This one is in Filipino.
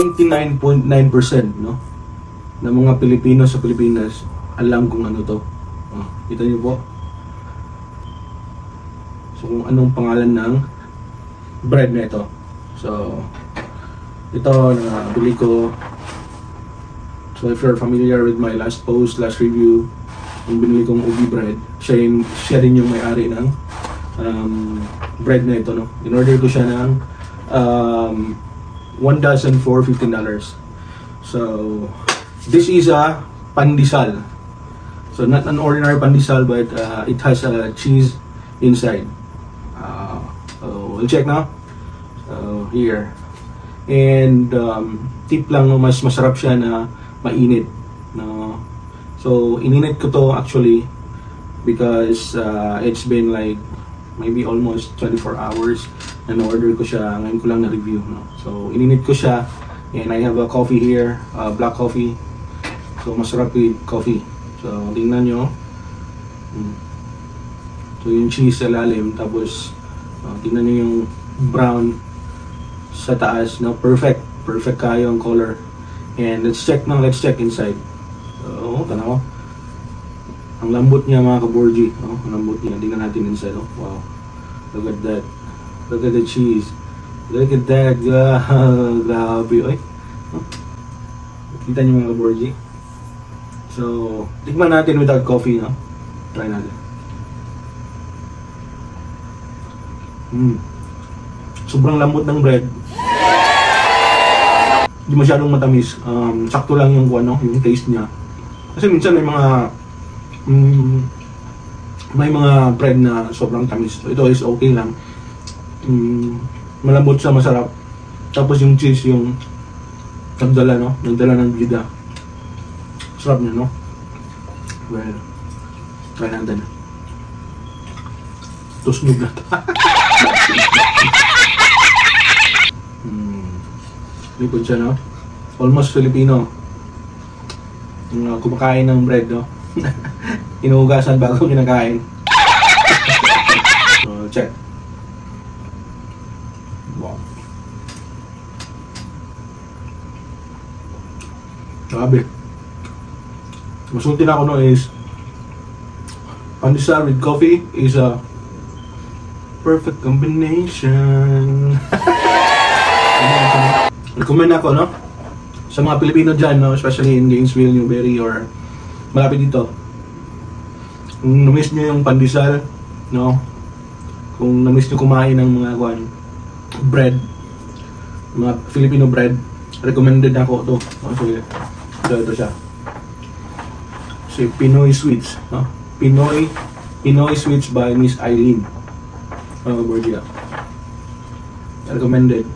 99.9%, no, ng mga Pilipino sa Pilipinas alam kung ano to. Kita niyo po. So kung anong pangalan ng bread na ito. So ito na bili ko. So if you're familiar with my last post, last review, yung binili kong ubi bread, siya din yung may-ari ng bread na ito, no. In-order ko siya ng 1 dozen for $15. So this is a pandesal. So not an ordinary pandesal, but it has a cheese inside. So we'll check now. So here. And tip lang, no, mas masarap siya na mainit, no. So ininit ko to actually because it's been like maybe almost 24 hours na na-order ko siya. Ngayon ko lang na-review, no. So ininit ko siya, and I have a coffee here, black coffee. So masarap with coffee. So tingnan nyo. So yung cheese sa lalim, tapos tingnan nyo yung brown sa taas, no. Perfect kayo ang color. And let's check inside. So tanaw, ang lambot niya mga kaborji, no? Ang lambot niya. Tingnan natin inside, oh. Wow, look at that, look at the cheese, look at that. Grabe, oy. Kita niyo mga kaborji. So tikman natin without coffee, no? Try natin. Sobrang lambot ng bread. Hindi masyadong matamis. Sakto lang yung yung taste niya. Kasi minsan may mga bread na sobrang tamis. So ito is okay lang. Malambot siya, masarap. Tapos yung cheese, yung nagdala ng bida. Sarap niya, no? Well, try natin. Tusnog na ito. Lipod siya, no? Almost Filipino. Kumakain ng bread, no? Inuugasan bago kinakain. So, check. Wow. Grabe. Masulti na ako, no, is pandesal with coffee is a perfect combination. Recommend ako, no, sa mga Pilipino dyan, no, especially in Gainesville, Newberry, or malapit dito. Kung na-miss nyo yung pandesal, no, kung na-miss nyo kumain ng mga bread, mga Filipino bread, recommended ako to. So ito siya. So Pinoy Sweets, no? Pinoy Sweets by Miss Eileen. Borgia. Recommended.